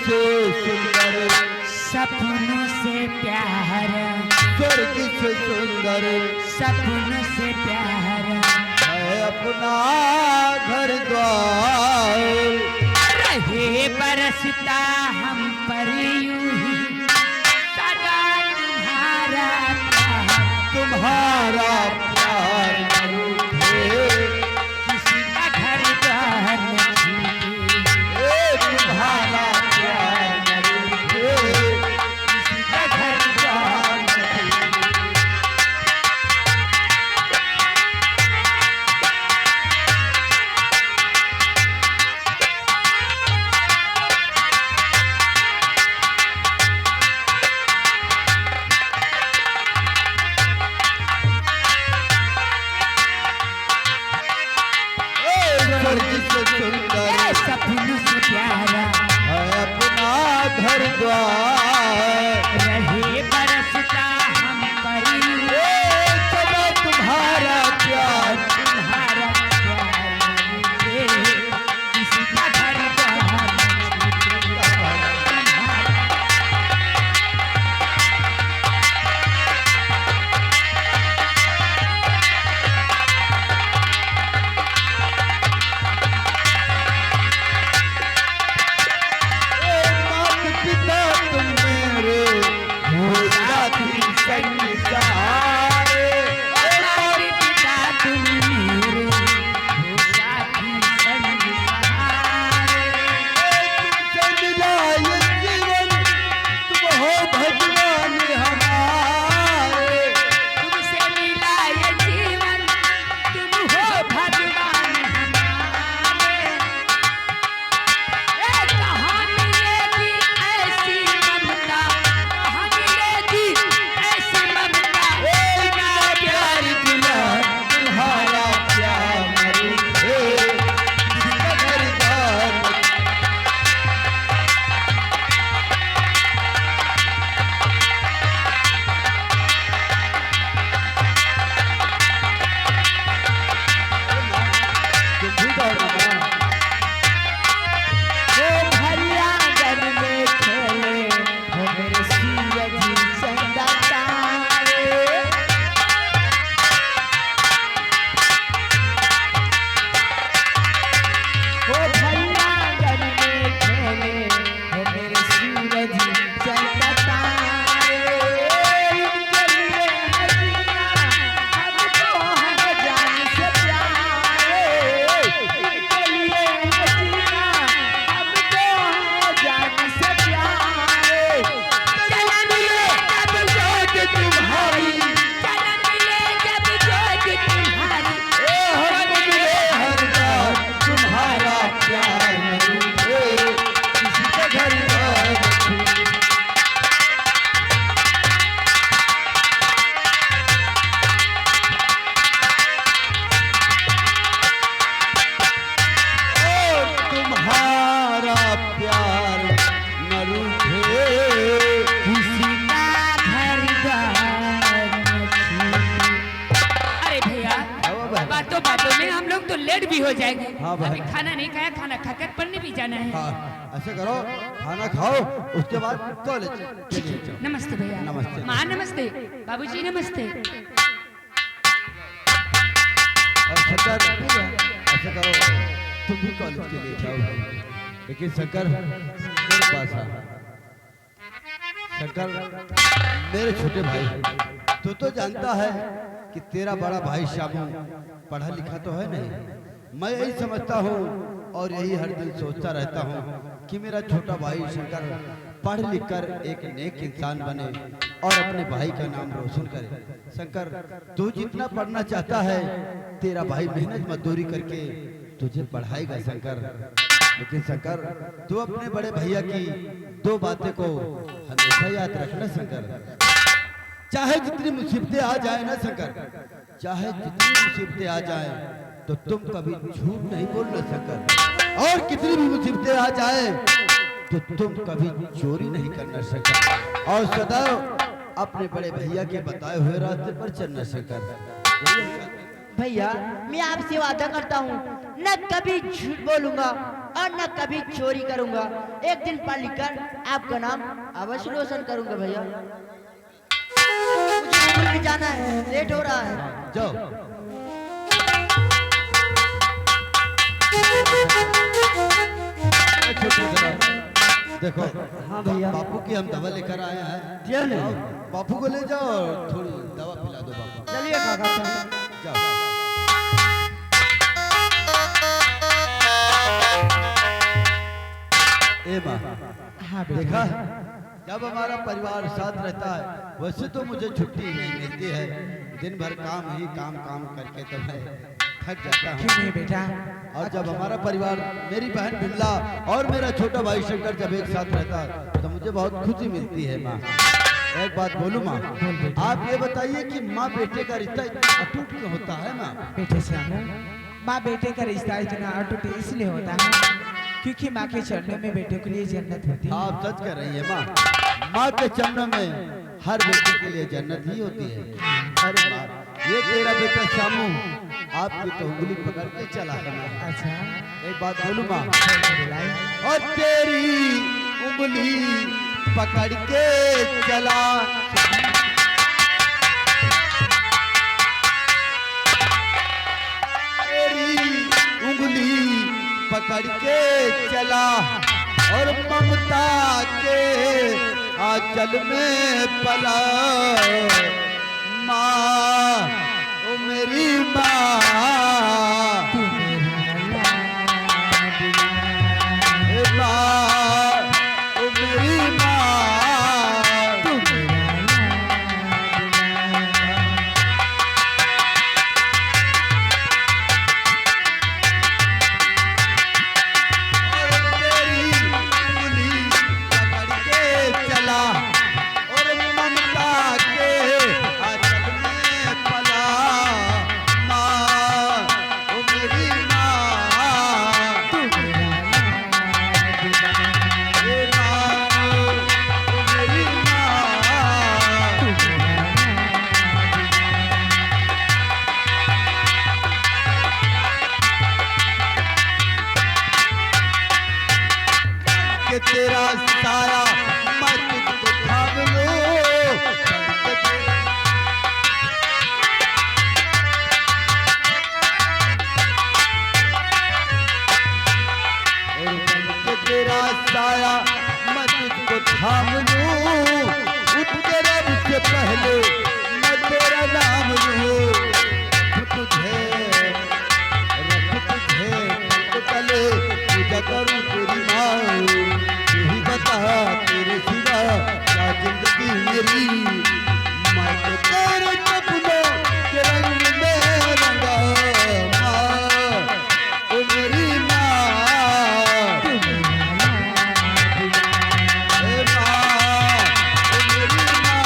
से सुंदर, सपनों से प्यार, स्वर्ग से सुंदर, सपनों से प्यार है अपना घर द्वार। रहे बरसता हम पर यूं ही सदा तुम्हारा प्यार, तुम्हारा प्यार न रूठे, किसी का घर द्वार न छूटे, तुम्हारा प्यार न रूठे, किसी का घर द्वार न छूटे। स्वर्ग से सुंदर, सपनों से प्यारा है अपना घर द्वार। रहे बरसता हम पर यूं सदा तुम्हारा प्यार, तुम्हारा प्यार न छूटे, किसी का घर द्वार न छूटे। मात पिता तुम मेरे, हो साथी संग सहारे। हमारे पिता तुम मेरे हो साथी संग सहारे, तुमसे मिला ये जीवन, तुम हो भगवान हमारे। तुमसे मिला ये जीवन, तुम हो भगवान हमारे। कहाँ मिलेगी ऐसी ममता, कहाँ मिलेगी ऐसी ममता, बिना प्यार दिला तुम्हारा प्यार न रूठे, किसी का घर द्वार न तुम भी गाओ ना। वो भरिया घर में खेले, वो मेरे सूरज चंदा तारे। वो भरिया घर में खेले, वो मेरे सूरज चंदा तारे। इनके लिए हसीना हमको है जान से प्यारे, इनके लिए हसीना हमको है जान से प्यारे। चला मिले जब जोत तुम्हारी, चला मिले जब जोत तुम्हारी, हम मिले हर बार, तुम्हारा प्यार न रूठे, किसी का घर द्वार न छूटे। तुम्हारा प्यार न रूठे, किसी का घर द्वार न छूटे। अरे भैया, बातों बातों में हम लोग तो लेट भी हो जाएंगे। हाँ भाई। अभी खाना नहीं खाया, खाना खाकर पढ़ने भी जाना है। हाँ ऐसे करो, खाना खाओ, उसके बाद कॉलेज चलिए जाओ। नमस्ते भैया। नमस्ते। माँ नमस्ते, बाबूजी नमस्ते। और शंकर ऐसे करो, तुम भी कॉलेज के लिए जाओ, लेकिन शंकर मेरे पास आ। शंकर मेरे छोटे भाई, तू तो जानता है कि तेरा बड़ा भाई श्यामू पढ़ा लिखा तो है नहीं। मैं यही समझता हूँ और यही हर दिन सोचता रहता हूँ कि मेरा छोटा भाई शंकर पढ़ लिख कर एक नेक इंसान बने और अपने भाई का नाम रोशन करे। शंकर तू जितना पढ़ना चाहता है, तेरा भाई मेहनत मजदूरी करके तुझे पढ़ाएगा शंकर। लेकिन शंकर तू अपने बड़े भैया की दो बातें को हमेशा याद रखना शंकर। चाहे जितनी मुसीबतें आ जाए ना शंकर, चाहे जितनी मुसीबतें आ जाए, तो तुम कभी झूठ नहीं बोलना शंकर। और कितनी भी मुसीबतें आ जाए तो तुम कभी चोरी नहीं करना शंकर। और सदैव अपने बड़े भैया के बताए हुए रास्ते पर चलना शंकर। भैया मैं आपसे वादा करता हूँ न कभी झूठ बोलूंगा और न कभी चोरी करूंगा। एक दिन पढ़ लिख कर आपका नाम अवश्य रोशन करूंगा भैया। मुझे स्कूल में जाना है, लेट हो रहा है। जाओ। देखो हाँ भैया। बापू की हम दवा लेकर आए हैं। आओ, बापू को ले जाओ और थोड़ी दवा पिला दो बापू। चलिए काका जाओ। ए माँ, हाँ देखा जब हमारा परिवार साथ रहता है वैसे तो मुझे छुट्टी नहीं मिलती है। दिन भर काम ही काम काम करके तो मैं थक जाता हूँ। नहीं बेटा। और जब हमारा परिवार, मेरी बहन बिमला और मेरा छोटा भाई शंकर जब एक साथ रहता है तो मुझे बहुत खुशी मिलती है माँ। एक बात बोलूँ माँ, आप ये बताइए कि माँ बेटे का रिश्ता इतना अटूट क्यों होता है माँ? बेटे श्यामू, माँ बेटे का रिश्ता इतना अटूट इसलिए होता है क्योंकि माँ के चरणों में बेटे के लिए जन्नत होती है। आप सच कह रही है माँ, माँ के चरणों में हर बेटे के लिए जन्नत ही होती है। अरे माँ, ये तेरा बेटा श्यामू आपकी तो उंगली पकड़ के चला है माँ। अच्छा, एक बात बोलूँ माँ, और तेरी उंगली पकड़ के चला, तेरी उंगली पकड़ के चला और ममता के आंचल में पला। माँ, ओ मेरी माँ, ए माँ, ओ मेरी माँ, तेरा साया मैं तुझको थाम लूं, तेरा साया मैं तुझको थाम लूं, उठ के रब से पहले मैं तेरा नाम लूं। तुझे तले पूजा करूं तेरी माँ, यही बता तेरे सिवा क्या जिंदगी मेरी। मैं तो तेरे सपनों के रंग में रंगा माँ, ओ मेरी माँ, ए माँ, ओ मेरी माँ।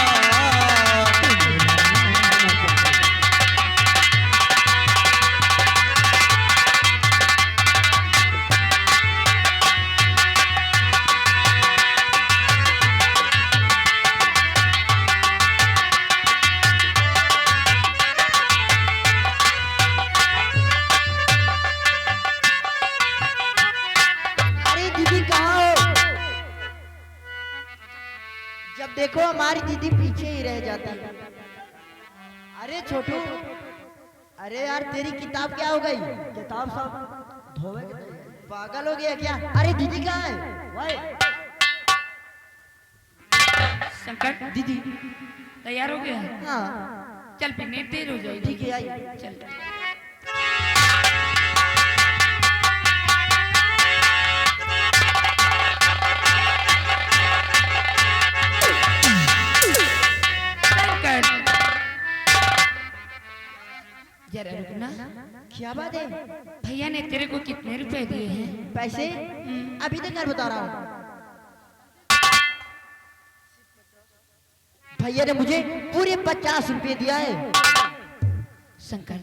जब देखो हमारी दीदी पीछे ही रह जाती है। अरे छोटू, अरे यार तेरी किताब क्या हो गई? किताब सब धोवे पागल हो गया क्या? अरे दीदी कहाँ है? भाई शंकर, दीदी तैयार हो गया? हाँ चल फिर नहीं देर हो जाएगी। ठीक है आई। चल। जरा रुकना। क्या बात है? भैया ने तेरे को कितने रुपए दिए हैं? पैसे अभी तक बता रहा हूँ। भैया ने मुझे पूरे 50 रुपए दिया है। शंकर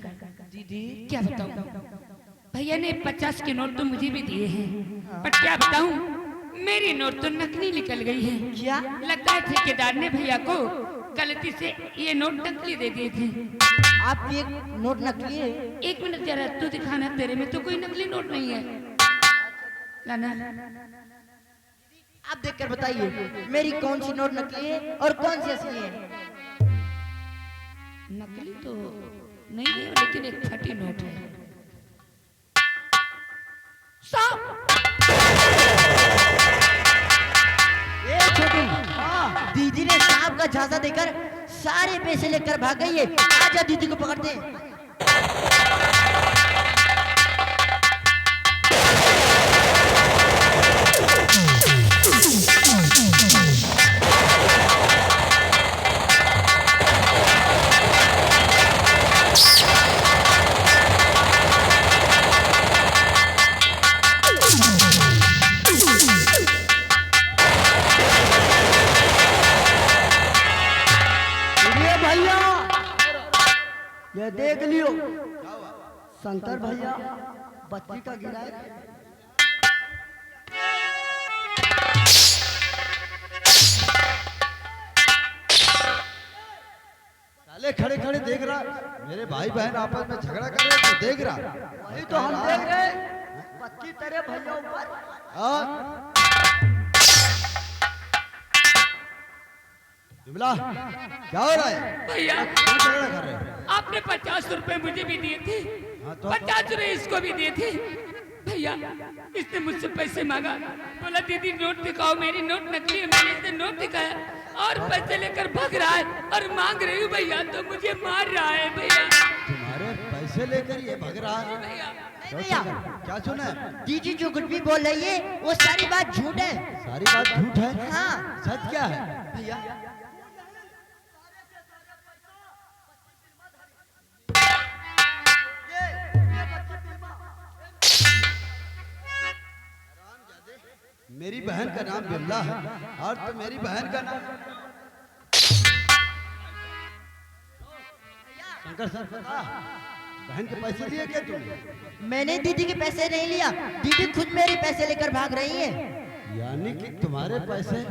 दीदी क्या बताऊं, भैया ने 50 के नोट तो मुझे भी दिए हैं, पर क्या बताऊं मेरी नोट तो नकली निकल गई है। क्या? लगता है ठेकेदार ने भैया को गलती से ये नोट नकली दे दिए थे। आपकी एक नोट नकली है? एक मिनट जरा तू दिखाना, तेरे में तो कोई नकली नोट नहीं है। लाना। आप देखकर बताइए मेरी कौन सी नोट नकली है और कौन सी असली है। नकली तो नहीं है लेकिन एक फटी नोट है। साहब ए छोटू, दीदी ने सांप का झांसा देकर सारे पैसे लेकर भाग गई है। आजा दीदी को पकड़ते हैं। ये देख लियो शंकर भैया बत्ती का गिरा है। साले खड़े खड़े देख रहा, मेरे भाई बहन आपस में झगड़ा कर रहे तो देख रहा। वही तो हम देख रहे हैं, बत्ती तेरे भैया ऊपर। हाँ? विमला क्या हो रहा है? भैया क्यों झगड़ा कर रहे हो? आपने 50 रुपए मुझे भी दिए थे, हाँ तो 50 रुपए इसको भी दिए थे। भैया इसने मुझसे पैसे मांगा, बोला दीदी नोट दिखाओ, मेरी नोट नकली है। मैंने इसे नोट दिखाया और पैसे लेकर भाग रहा है और मांग रही हूँ भैया तो मुझे मार रहा है। भैया तुम्हारे पैसे लेकर ये भग रहा है? भैया नहीं भैया, क्या सुना? दीदी जो कुछ भी बोल रही है वो सारी बात झूठ है। सारी बात झूठ है? हाँ सच क्या है? भैया, मेरी बहन का नाम बिमला है और तो मेरी बहन का नाम शंकर सर। बहन के पैसे लिए क्या तुमने? मैंने दीदी के पैसे नहीं लिया, दीदी खुद मेरे पैसे लेकर भाग रही है। यानी कि तुम्हारे पैसे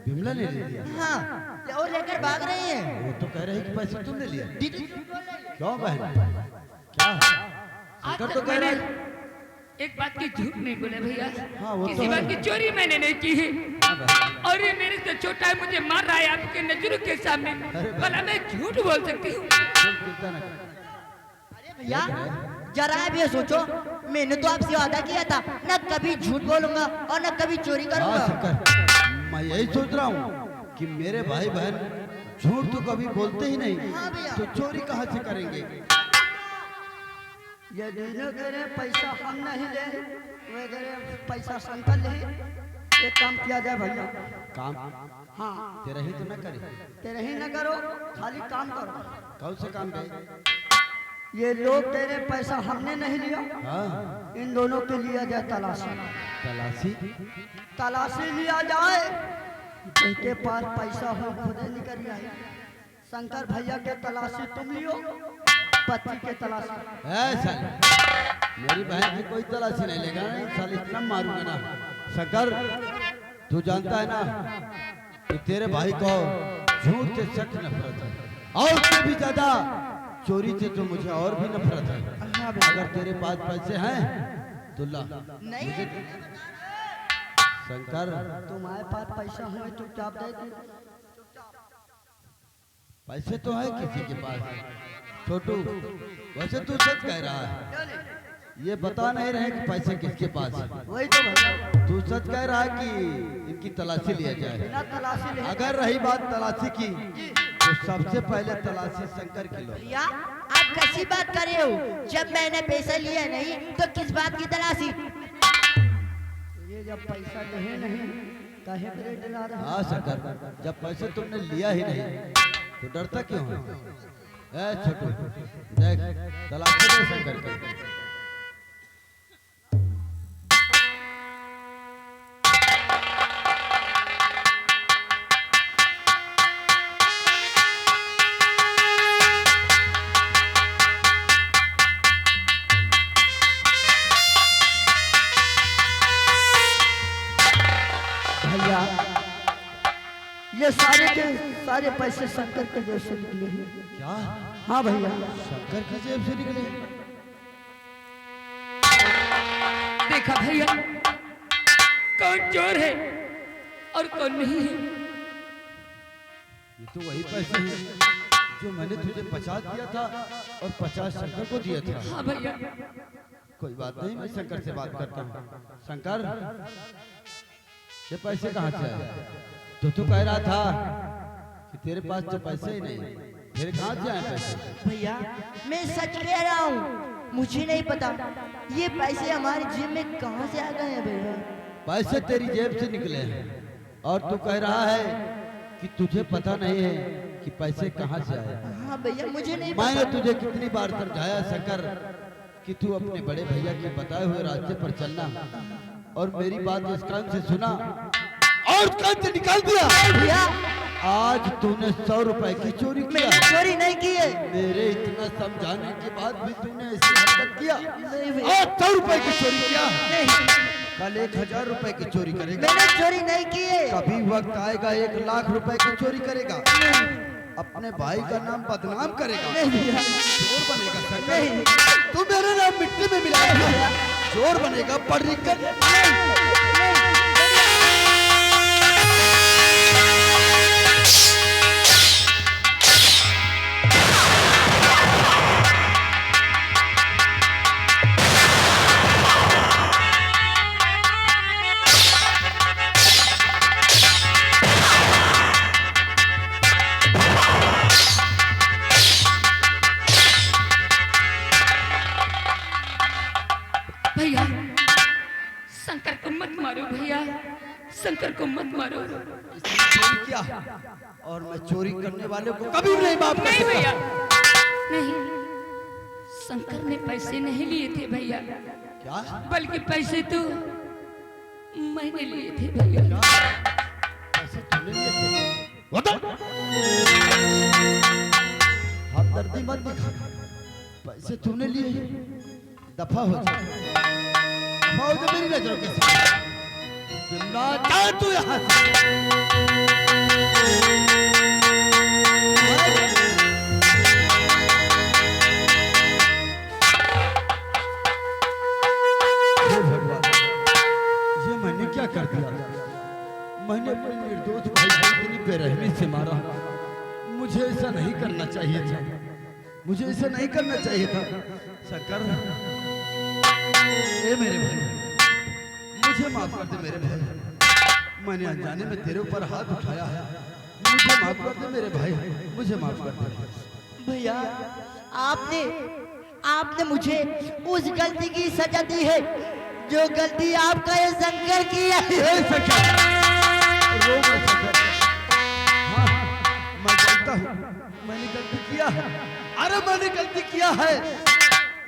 बिमला ने ले लिया? हाँ, और लेकर भाग रही है। वो तो कह रही कि पैसे तुमने लिए। दीदी क्यों बहन, क्या है? शंकर तो कह रहा है। एक बात की झूठ नहीं बोले भैया, हाँ, वो तो किसी है। बात की चोरी मैंने नहीं की है। हाँ बहन। और ये मेरे से छोटा है, मुझे मार रहा है आपके नजरों के सामने। भला मैं झूठ बोल सकती हूँ? तुम चिंता न करो। अरे भैया जरा अब ये सोचो, मैंने तो आपसे वादा किया था न कभी झूठ बोलूंगा और न कभी चोरी हाँ करूंगा। शंकर, मैं यही सोच रहा हूँ कि मेरे भाई बहन झूठ तो कभी बोलते ही नहीं, हाँ भैया। तो चोरी कहाँ से करेंगे? ये दोनों कह रहे पैसा हम नहीं ले, वे कह रहे पैसा शंकर ले। एक काम किया जाए भैया। काम? हाँ, तेरा ही तो न करे। तेरे ही न करो, खाली काम करो। कौन से काम पे? ये लोग कह रहे पैसा हमने नहीं लिया, हाँ, इन दोनों के लिया जाए तलाशी। तलाशी? तलाशी लिया जाए, जिनके पास पैसा हो खुद निकल जाए। शंकर भैया के तलाशी तुम लियो, पति के तलाशी। ऐसा मेरी बहन की कोई तलाशी नहीं लेगा। नहीं साल इतना मारूंगा ना। शंकर तू जानता है ना कि तेरे भाई को झूठ से सख्त नफरत है, और उससे भी ज्यादा चोरी से तो मुझे और भी नफरत है। अगर तेरे पास पैसे हैं तो ला। नहीं शंकर, तुम्हारे पास पैसा हो चुपचाप दे दे। पैसे तो है किसी के पास। छोटू वैसे तू सच कह रहा है, ये बता नहीं रहे कि पैसे किसके पास है। वही तो भैया, तू सच कह रहा है कि इनकी तलाशी लिया जाए। बिना तलाशी ले। अगर रही बात तलाशी की तो सबसे पहले तलाशी शंकर की लो। भैया आप कैसी बात कर रहे हो? जब मैंने पैसा लिया नहीं तो किस बात की तलाशी? ये जब पैसा नहीं नहीं काहे करे डरा रहा? हाँ शंकर, जब पैसे तुमने लिया ही नहीं तो डरता क्यों है? ए छोटू देख, तलाशी ले शंकर की। भैया ये सारे के सारे पैसे शंकर के जेब से निकले हैं। क्या? हाँ भैया, शंकर की जेब से निकले? देखा भैया, कौन चोर है और कौन नहीं है। ये तो वही पैसे हैं जो मैंने तुझे 50 दिया था और 50 शंकर को दिया था। हाँ भैया। कोई बात नहीं, मैं शंकर से बात करता हूँ। शंकर, ये पैसे कहाँ से आए? तो तू कह रहा था कि तेरे पास तो पैसे ही नहीं, फिर कहाँ से आए पैसे? भैया मैं सच कह रहा हूँ, मुझे नहीं पता ये पैसे हमारी जेब में कहाँ से आ गए हैं भैया। पैसे तेरी जेब से निकले हैं और तू कह रहा है कि तुझे पता नहीं है कि पैसे कहाँ से आए। हाँ भैया मुझे नहीं मैंने पता। तुझे कितनी बार समझाया शंकर कि तू अपने बड़े भैया के बताए हुए रास्ते पर चलना, और मेरी बात इस कान से सुना और उस कान से निकाल दिया। भैया आज तूने 100 रुपए की चोरी किया। मैंने चोरी नहीं की है। मेरे इतना समझाने के बाद भी तूने ऐसी हरकत किया। नहीं भैया। आज 100 रुपए की चोरी किया, नहीं, कल 1000 रुपए की चोरी करेगा, मैंने चोरी नहीं की है। कभी वक्त आएगा 1 लाख रुपए की चोरी करेगा, अपने भाई का नाम बदनाम करेगा, नहीं भैया। चोर बनेगा। नहीं। तू मेरे नाम मिट्टी में मिलाएगा, चोर बनेगा, पढ़ लिख कर। भैया शंकर को मत मारो भैया, शंकर को मत मारो। इसने चोरी किया और मैं चोरी करने वाले को कभी नहीं माफ कर नहीं सकता। भैया नहीं, शंकर ने पैसे नहीं लिए थे भैया, क्या? बल्कि पैसे तो मैंने लिए थे भैया। पैसे तूने लिए थे? बता। हमदर्दी मत दिखा, पैसे तूने लिए, दफा हो जा, दफा हो जा मेरी नजरों के सामने। ना जा तू यहाँ से। हे भगवान, ये मैंने क्या कर दिया? मैंने अपने निर्दोष भाई को इतनी बेरहमी से मारा। मुझे ऐसा नहीं करना चाहिए था, मुझे ऐसा नहीं करना चाहिए था। शंकर, ए मेरे भाई, मुझे माफ कर दे मेरे भाई। मैंने अनजाने में तेरे ऊपर हाथ उठाया है, मुझे माफ कर दे मेरे भाई, मुझे माफ कर दे। भैया आपने मुझे उस गलती की सजा दी है जो गलती आपका ये शंकर की है। ए शंकर, रो मत शंकर। हाँ, मैं जानता हूँ मैंने गलती किया है। अरे मैंने गलती किया है,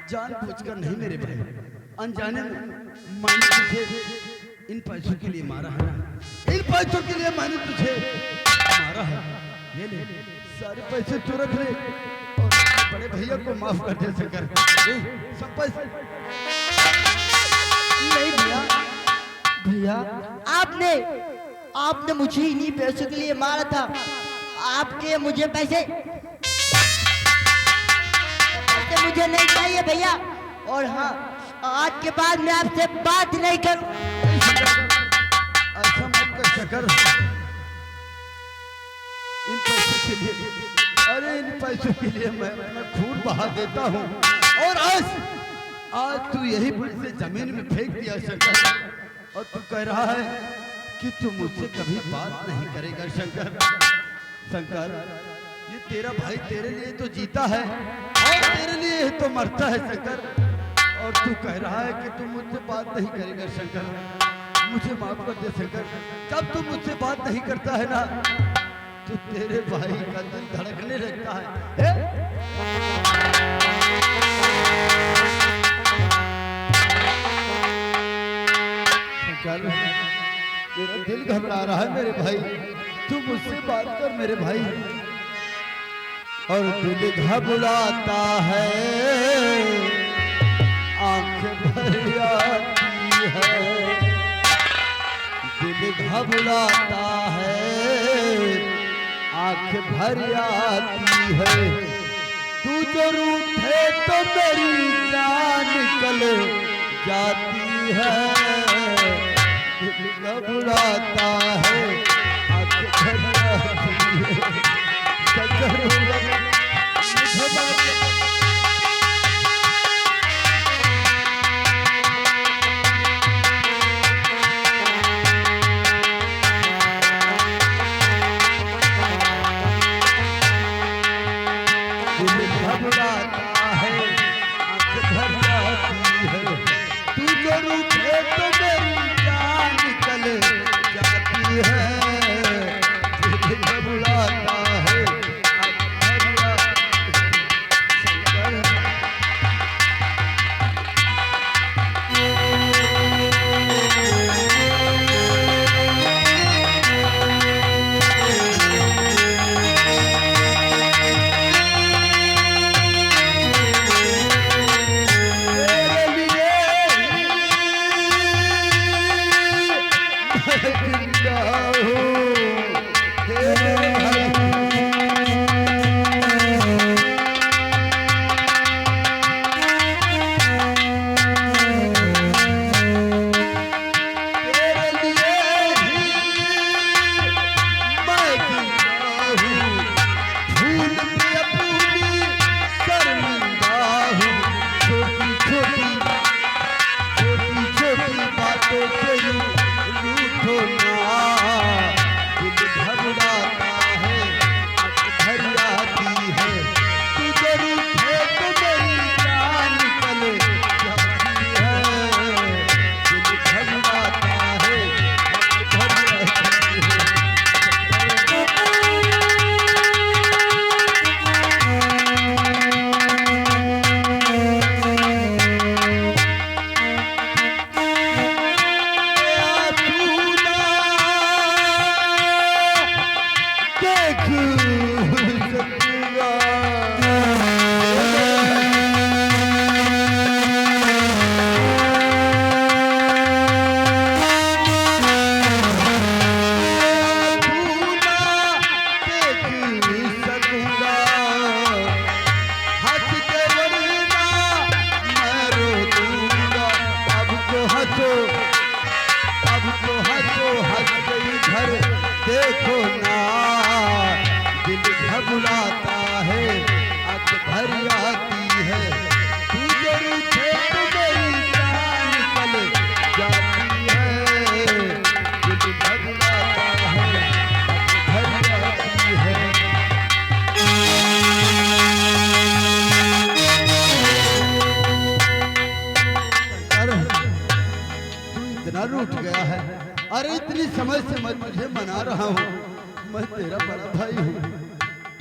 जानबूझकर नहीं मेरे भाई, अनजाने में मैंने तुझे इन पैसों के लिए मारा है ना, इन पैसों के लिए मैंने तुझे मारा है। ये ले, सारे पैसे तू रख ले और बड़े भैया को माफ कर दे शंकर। ये सब पैसे। नहीं भैया आपने मुझे इन्हीं पैसों के लिए मारा था। आपके मुझे पैसे मुझे नहीं चाहिए भैया। और हाँ, आज के बाद मैं आपसे बात नहीं करूं। ऐसा मत कर शंकर, इन पैसों के लिए, अरे इन पैसों के लिए मैं खून बहा देता हूँ। और आज तू यही पैसे जमीन में फेंक दिया शंकर, और तू कह रहा है कि तू मुझसे कभी बात नहीं करेगा शंकर। शंकर, ये तेरा भाई तेरे लिए तो जीता है और तेरे लिए तो मरता है शंकर, और तू कह रहा है कि तू मुझसे बात नहीं करेगा शंकर। मुझे माफ कर दे शंकर, जब तू मुझसे बात नहीं करता है ना, तो तेरे भाई का दिल धड़कने लगता है। शंकर, मेरा दिल घबरा रहा है मेरे भाई, तू मुझसे बात कर मेरे भाई। और दिल घबराता है, आंखें भर आती है, दिल घबराता है, आंखें भर आती है। तू जो रूठे तो मेरी जान निकल जाती है, दिल घबराता है आंख भर आती है शंकर घबराता घबराता है आंख भर जाती है तू जो रूठे तो मेरी जान निकल जाती है दिल घबराता है आंख भर जाती है शंकर जिंदा हूँ तेरे लिए ही मैं जिंदा हूँ भूल पे अपनी शर्मिंदा हूँ छोटी छोटी बातों से रूठो ना दिल घबराता है आंख भर आती है तू जो रूठे तो मेरी जान निकल जाती है दिल घबराता है आंख भर आती है देखो ना दिल घबराता है आंख भर आती है तू जो रूठे तो मेरी जान निकल जाती है दिल घबराता है आंख भर आती है शंकर तू इतना रूठ गया है अरे इतनी समय से मैं तुझे मना रहा हूँ मैं तेरा बड़ा भाई हूँ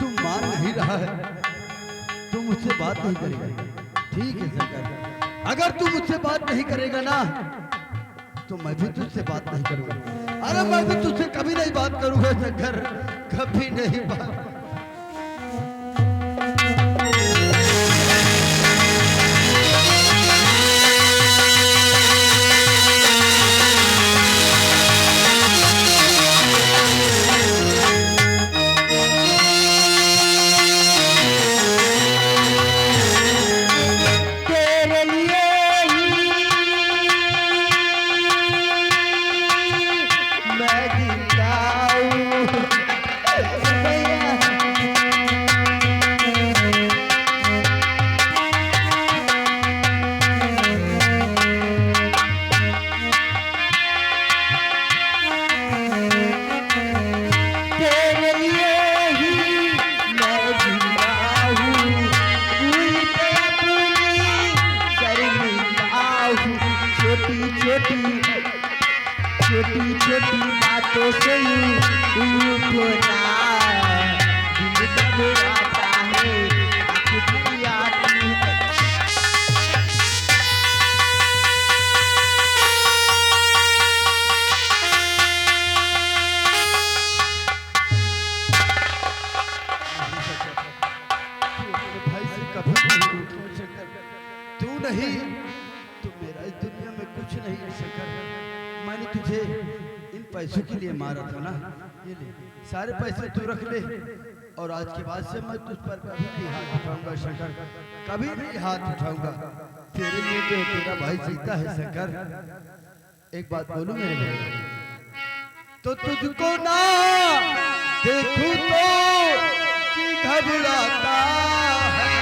तू मान नहीं रहा है तू मुझसे बात नहीं करेगा ठीक है शंकर अगर तू मुझसे बात नहीं करेगा ना तो मैं भी तुझसे बात नहीं करूंगा अरे मैं भी तुझसे कभी नहीं बात करूंगा शंकर कभी नहीं बात छोटी छोटी बातों से रूठो ना दिल घबराता है आंख भर आती है भाई से कभी नहीं रूठो शंकर तू नहीं तो मेरा इस दुनिया में कुछ नहीं है शंकर मैंने तुझे इन पैसों के लिए मारा था ना ये ले सारे पैसे तू रख ले और आज के बाद से मैं तुझ पर कभी नहीं हाथ उठाऊंगा शंकर कभी नहीं हाथ उठाऊंगा तेरे लिए तो तेरा भाई जीता है शंकर एक बात बोलूं मेरे भाई तो तुझको ना देखूं तो जी घबराता है।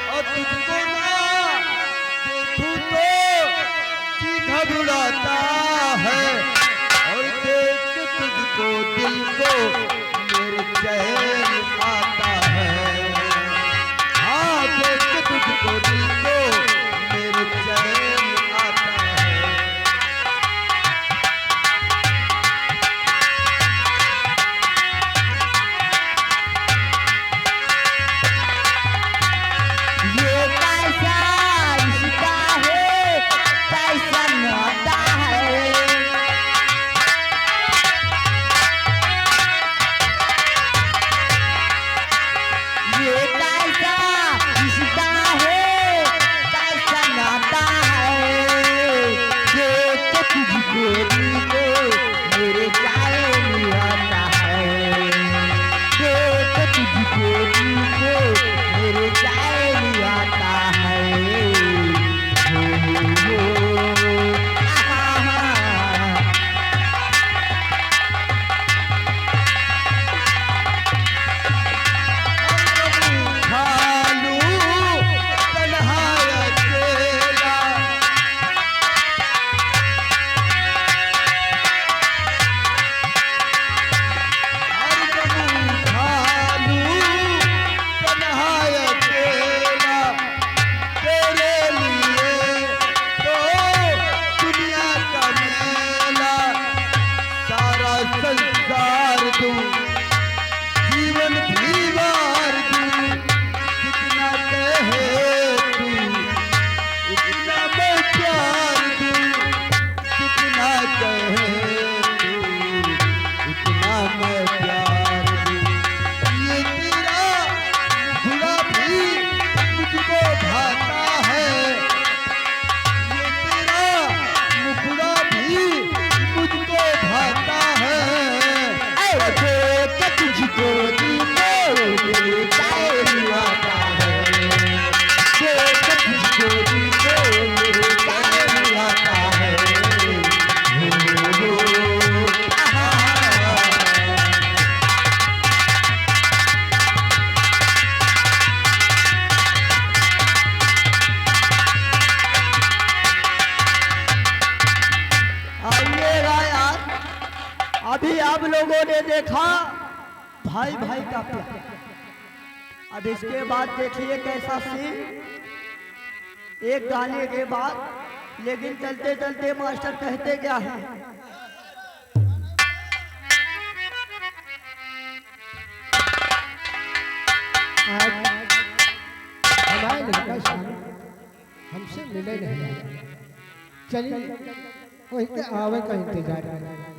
और तुझको ना देखूं तो जी घबराता है। और देख के तुझको दिल को मेरे चैन आता है। हाँ देख के तुझको दिल को मेरे चैन आता है। ये कैसा रिश्ता है, कैसा नाता है। ये कैसा रिश्ता है, कैसा नाता है। देख के तुझको दिल को मेरे चैन आता है। देख के तुझको दिल को मेरे चैन आता है। हो, आहा। खालू तन्हा अकेला। खालू तन्हा अकेला। तेरे लिए तो दुनिया का मेला। सारा संसार दूं, जीवन भी वार दूं। जितना कहे तू उतना मैं प्यार दूं। जितना कहे तू उतना मैं प्यार दूं। ये तेरा मुखड़ा भी मुझको भाता है। ये तेरा मुखड़ा भी मुझको भाता है। देख के तुझको दिल को मेरे चैन आता है। देख के तुझको दिल को मेरे चैन आता है। हो, आहा। आइएगा यार, अभी आप लोगों ने देखा भाई भाई का प्यार। अब इसके बाद देखिए कैसा सीन, एक गाने के बाद। लेकिन चलते चलते मास्टर कहते क्या है, आज हमारे लड़का शाम हमसे मिले नहीं। चलिए वही के आवे का इंतजार करें।